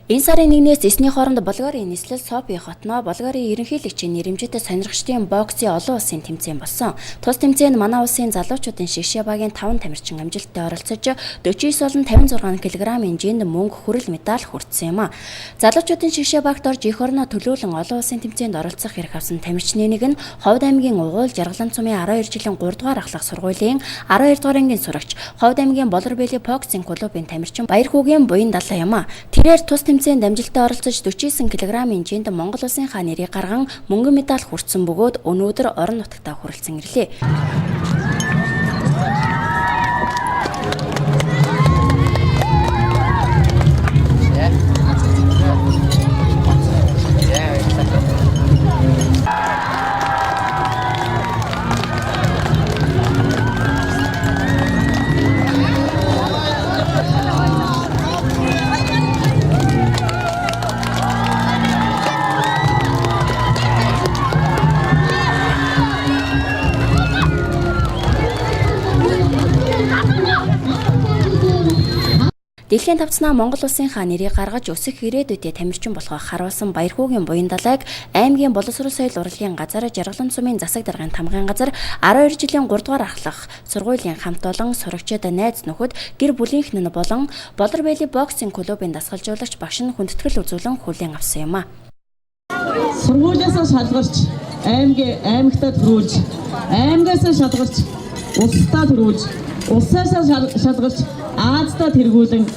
Энэ сарын 1-ээс 9-ний хооронд Болгарын нийслэл Софи хотноо Болгарын ерөнхийлөгчийн нэрэмжит сонирхчдын боксын олон улсын тэмцээн болсон. Тус тэмцээнд манай улсын залуучуудын шигшээ багийн 5 тамирчин амжилттай оролцож 49 болон 56 кг хэмжээнд мөнгө, хүрэл медаль хүртсэн юм а. Залуучуудын шигшээ багт орж эх орноо төлөөлөн олон улсын тэмцээнд оролцох эрх авсан тамирчны нэг нь Ховд аймгийн Угуул Жаргалан цумын 12 жилийн 3 дугаар ахлах сургуулийн 12 дугаар ангийн сурагч, Ховд аймгийн Болорбэли боксинг клубын тамирчин Баярхүүгийн буян далаа юм а. Тэрээр тус тэмцээнд амжилттай оролцож 49 кг хэмжээнд Монгол улсынхаа нэрийг гарган мөнгөн медаль хүртсэн бөгөөд өнөөдөр орон нутагтаа хүрэлцэн ирлээ. Дэлхийн тавцнаа Монгол улсынхаа нэрийг гаргаж өсөх ирээдүйдээ тамирчин болохоо харуулсан Баярхүүгийн буян далайг аймгийн боловсрол соёл урлагийн газар, Жаргалан цумын засаг даргын тамгын газар, 12 жилийн 3 дугаар ахлах сургуулийн хамт олон сурагчид, найз нөхөд, гэр бүлийнх нь болон Болорбэли боксинг клубын дасгалжуулагч багш нь хүндэтгэл үзүүлэн хүлээн авсан юм а. Сургуулиасаа шалгарч аймагтад төрүүлж, аймгаас шалгарч улсдаа төрүүлж, улсаасаа шалгарч Ааздаа тэргүүлэн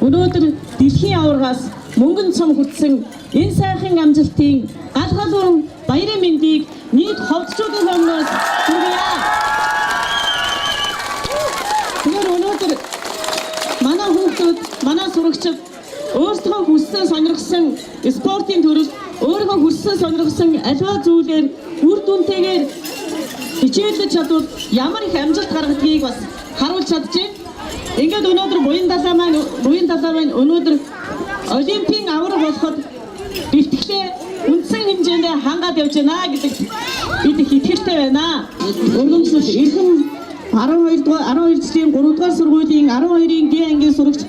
өнөөдөр дэлхийн аваргаас мөнгөн цом хүртсэн энэ сайхан амжилтын галгалуун баярын мэндийг нийт ховдчуудын өмнөөс хүргье. Тэгэхээр өнөөдөр манай хүүхдүүд, манай сурагчид өөрсдөө хүссэн сонирхсан спортын төрөлд өөрийнхөө хүссэн сонирхсан аливаа зүйлээр үр дүнтэйгээр хичээлж чадвал ямар их амжилт гаргадгийг бас харуулж чадчихэ. Ингээд өнөөдөр буян далаа маань өнөөдөр Олимпийн авраг болоход бэлтгэлээ үндсэн хэмжээндээ хангаад явж байна гэдэг бид их итгэлтэй байна. Өргөмжлөл эрхэм 12 жилийн 3 дугаар сургуулийн 12-ийн Г ангийн сурагч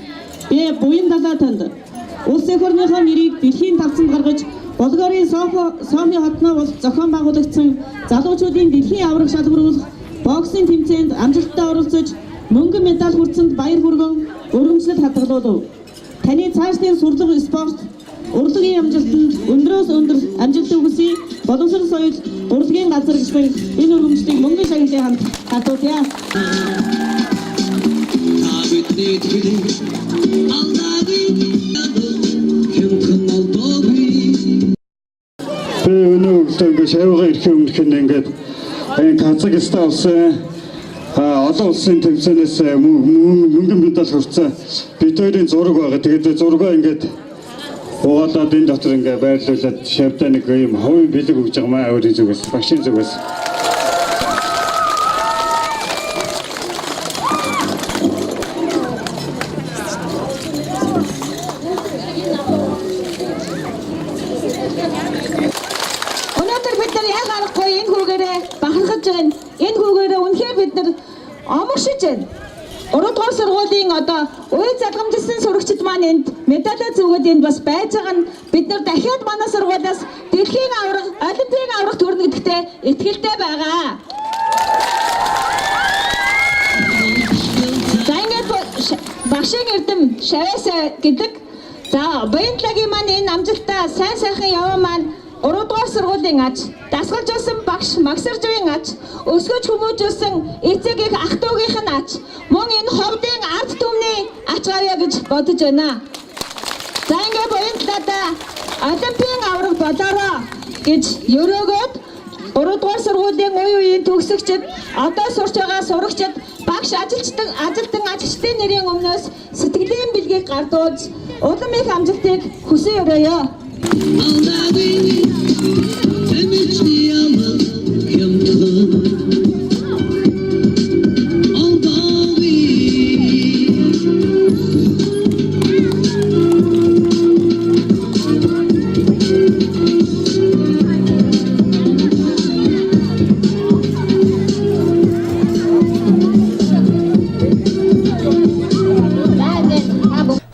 буян далаа танд улс эх орныхоо нэрийг дэлхийн тавцанд гаргаж Болгарын Софи хотноо бол зохион байгуулагдсан залуучуудын дэлхийн авраг шалгаруулах боксинг тэмцээнд амжилттай оролцож мөнгөн медаль хүртсэнд баяр хүргэн өргөмжлөлт хадгалуулав. Таны цаашдын сурлага спорт урлагийн амжилтанд өндрөөс өндөр амжилт хүсье. Боловсрол соёл урлагийн газар гишүүн энэ өргөмжлөлийг мөнгөн шагналын хамт хадгалъя. Өнөөдөр шавьгаа ирэхин өмнөх нь ингээд Казахстан улсын олон улсын тэмцээнээс мөнгөн медаль хүртсэн бид хоёрын зураг байгаа. Тэгээд зургаа ингээд угаалаад энэ дотор ингээд байрлуулад шавьдаа нэг юм хувийн бэлэг өгж байгаа маа өөрийн зүгээс, багшийн зүгээс. Өнөөдөр бид нар яг аргагүй энэ хүүгээрээ бахархаж байна. Энэ хүүгээрээ үнэхээр бид нар омогшиж байна. 3 дугаар сургуулийн үе залгамжлсан сурагчид маань энд медаль зүгээд энд бас байж байгаа нь бид нар дахиад манай сургуулиас дэлхийн авраг, олимпийн авраг төрнө гэдэгтээ итгэлтэй байгаа. За ингээд багшийн эрдэм шавьяасаа гэдэг. За буян далаагийн маань энэ амжилтаа сайн сайхан яваа маань 3 дугаар сургуулийн аж, дасгалжуулсан багш Магсаржийн аж, өсгөж хүмүүжүүлсэн эцэг их ах トゥ угийнх нь аж, мөн энэ ховдын ард түмний ач авъя гэж бодож байна. За ингээд буян далаадаа олимпийн авраг болоороо гэж өрөөгөөд 3 дугаар сургуулийн үеийн төгсөгчид, одоо сурч байгаа сурагчид, багш ажилтан ажигчдын нэрийн өмнөөс сэтгэлийн бэлгийг гардуулж улам их амжилтыг хүсэн өрөөё.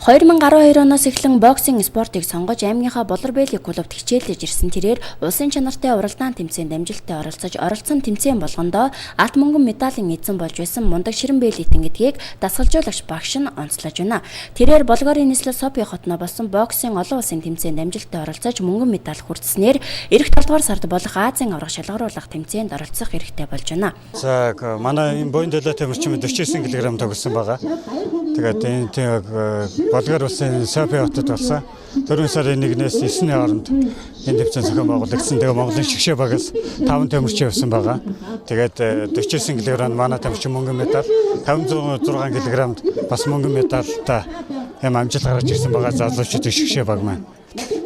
2012 оноос эхлэн боксинг спортыг сонгож аймгийнхаа Болорбэйли клубт хичээлж ирсэн тэрээр улсын чанартай уралдаан тэмцээнд амжилттай оролцсон тэмцээн болгондоо алт мөнгөн медалийн эзэн болж байсан Мундаг Ширэнбэйлитэн гэдгийг дасгалжуулагч багш нь онцлож байна. Тэрээр Болгарын нийслэл Софи хотноо болсон боксing олон улсын тэмцээнд амжилттай оролцож мөнгөн медаль хүртснээр эх 7 дугаар сард болох Азийн аврах шалгаруулах тэмцээнд оролцох хэрэгтэй болж байна. За манай энэ буян төлөө тамирчин 49 кг тогсон байгаа. Тэгээд энэ Болгар улсын Софи хотод болсон 4 сарын 1-ээс 9-ний хооронд энэ тэмцээн зохион байгуулагдсан. Тэгээ Монголын шгшээ багаас 5 тамирчин явсан байгаа. Тэгээд 49 кг манай тамирчин мөнгөн медаль, 506 кг-д бас мөнгөн медальтай юм амжилт гаргаж ирсэн байгаа залуучуудын шгшээ баг маань.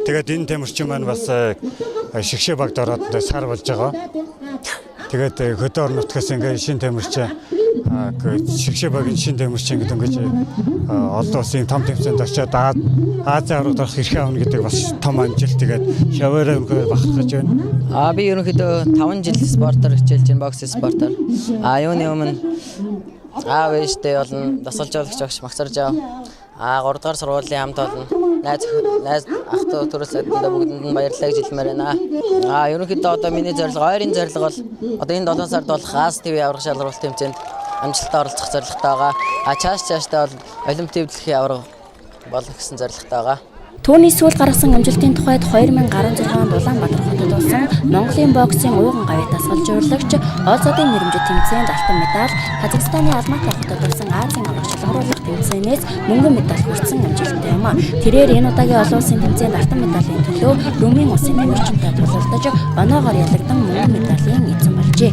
Тэгээд энэ тамирчин маань бас шгшээ багт ороод сар болж байгаа. Тэгээд хөдөө орон нутгаас ингээ шинэ тамирчин шгшээ багийн шинэ тамирчин гэдэг ингэж олон улсын том тэмцээнд очиод Азийн аврагт орох эрх авна гэдэг бас том амжилт. Тэгээд шаваараа бахархаж байна. Би ерөнхийдөө 5 жил спортоор хичээлж байна, бокс спортоор. Юуны өмнө аав ээжтэй болон дасгалжуулагч багш магсарж аа 3 дугаар сургуулийн хамт олон найз ах トゥ төрөөс бүгдэнд нь баярлалаа гэж хэлмээр байна. Ерөнхийдөө одоо миний зорилго, ойрын зорилго бол одоо энэ 7 сард болох Аз ТV аврах шалгаруулалт тэмцээнд амжилттай оролцох зорилготой байгаа. Цаашдаа бол Олимпийн дэлхийн аврах болох гэсэн зорилготой байгаа. Түүний сүүл гаргасан амжилтын тухайд 2016 онд Улаанбаатар хотод болсон Монголын боксing ууган гавьяа дасгалжуулагч Олзодын нэрмжит тэмцээнд алтан медаль, Казахстаны Алматы хотод болсон Азийн аврах шалгаруулах тэмцээнээс мөнгөн медаль хүртсэн амжилттай юм. Тэрээр энэ удаагийн олон улсын тэмцээнд алтан медалийн төлөө Румын улсын тамирчинтай тулалдаж оноогоор ялагдсан мөнгөн медалийн эзэн болжээ.